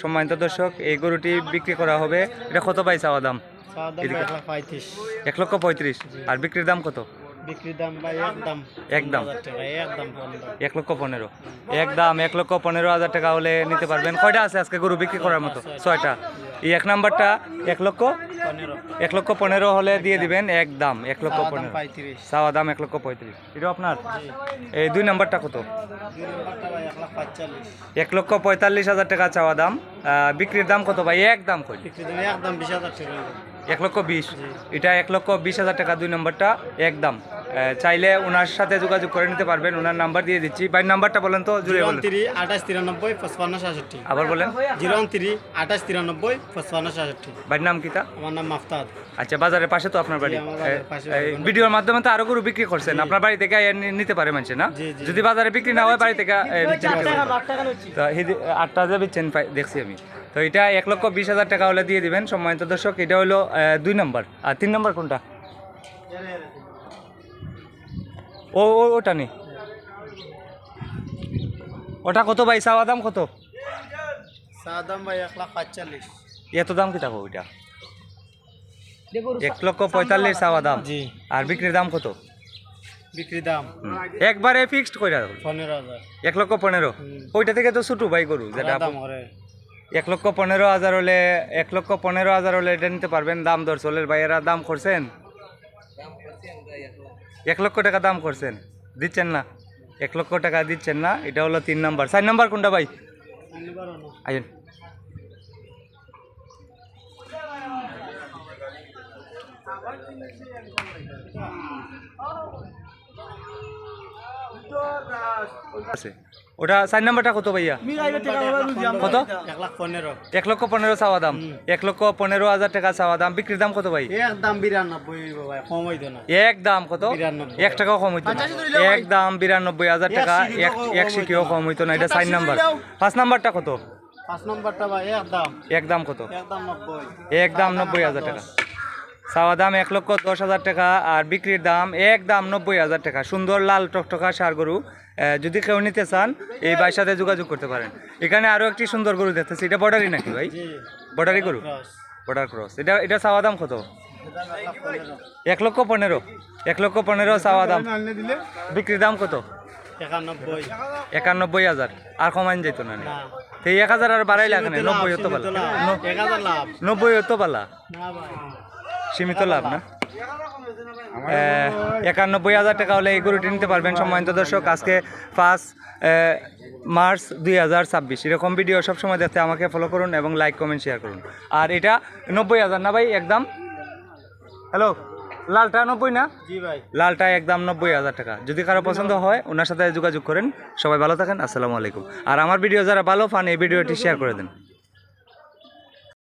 সম্মানিত দর্শক, এই গরুটি বিক্রি করা হবে। এটা কত পাই চাওয়া দাম? 1,35,000। আর বিক্রির দাম কত? বিক্রির দাম ভাই একদম 1,15,000। একদম 1,15,000 টাকা হলে নিতে পারবেন। কয়টা আছে আজকে গরু বিক্রি করার মতো? 6টা। এই এক নাম্বারটা 1,15,000 হলে দিয়ে দিবেন। একদম 1,15,000 চাওয়া দাম 1,35,000। এটা আপনার? এই 2 নাম্বারটা কত? 1,45,000 টাকা চাওয়া দাম। বিক্রির দাম কত ভাই? একদম কই? একদম 20,000 টাকা। 1,20,000। এটা 1,20,000 টাকা 2 নম্বরটা একদম। চাইলে ওনার সাথে যোগাযোগ করে নিতে পারবেন। ওনার নাম্বার দিয়ে দিচ্ছি। ভাই নাম্বারটা বলেন তো, জুড়ে বলেন। 029935566। আবার বলেন। 029935566। ভাইয়ের নাম কিটা? আমার নাম মাফতাদ। আচ্ছা, বাজারের পাশে তো আপনার বাড়ি? ভিডিওর মাধ্যমে তো আরো গরু বিক্রি করছেন, আপনার বাড়ি থেকে নিতে পারে মানুষ না? যদি বাজারে বিক্রি না হয় বাড়ি থেকে তো 8টা যে বিচ্ছেন দেখছি আমি। তো এটা 1,20,000 টাকা হলে দিয়ে দিবেন। সম্মানিত দর্শক, এটা হলো 2 নম্বর। আর 3 নম্বর কোনটা? ওটা নেই। ওটা কত ভাই? চাওয়া দাম কত? চাওয়া দাম ভাই 1,45,000। এত দাম কি থাকো? ওইটা 1,45,000 চাওয়া দাম। আর বিক্রির দাম কত? বিক্রির দাম একবারে ফিক্সড কইরা 15,000। 1,15,000। ওইটা থেকে তো ছোট ভাই গরু, যেটা 1,15,000 হলে 1,15,000 হলে এটা নিতে পারবেন। দাম দর চলে ভাইয়েরা, দাম করছেন 1 লক্ষ টাকা দাম করছেন, দিচ্ছেন না। 1 লক্ষ টাকা দিচ্ছেন না। এটা হলো 3 নাম্বার। 4 নাম্বার কোনটা ভাই? আইন আছে। ওটা 4 নাম্বারটা কত ভাইয়া? কত? 1,15,000 চাওয়া দাম। 1,15,000 টাকা চাওয়া দাম। বিক্রির দাম কত ভাই? একদম 92 ভাই, কম হইতো না। একদম কত? 1 টাকাও কম হইতো না। একদম 92,000 টাকা। এক শিখিও কম হইতো না। এটা 4 নাম্বার। 5 নাম্বারটা কত? 5 নাম্বারটা ভাই একদম কত? একদম 90। একদম 90,000 টাকা চাওয়া দাম। 1,10,000 টাকা। আর বিক্রির দাম একদম 90,000 টাকা। সুন্দর লাল টকটকা ষাঁড় গরু। যদি কেউ নিতে চান এই ভাইয়ের সাথে যোগাযোগ করতে পারেন। এখানে আরো একটি সুন্দর গরু দেখতেছি। এটা বর্ডারি নাকি ভাই? বর্ডারি গরু, বর্ডার ক্রস। এটা চাওয়া দাম কত? 1,15,000। 1,15,000 চাওয়া দাম। বিক্রির দাম কত? 91,000। আর কমাইন যেত না? এই 1,000 আর বাড়াইলে এখানে 90 হতো পালা। 90 হতো পালা, সীমিত লাভ না। 91,000 টাকা হলে এই গরুটি নিতে পারবেন। সম্মানিত দর্শক, আজকে 5 মার্চ 2026। এরকম ভিডিও সবসময় দেখতে আমাকে ফলো করুন এবং লাইক কমেন্ট শেয়ার করুন। আর এটা 90,000 না ভাই? একদম। হ্যালো, লালটা 90 না? জি ভাই, লালটা একদম 90,000 টাকা। যদি কারো পছন্দ হয় ওনার সাথে যোগাযোগ করেন। সবাই ভালো থাকেন। আসসালামু আলাইকুম। আর আমার ভিডিও যারা ভালো পান এই ভিডিওটি শেয়ার করে দেন।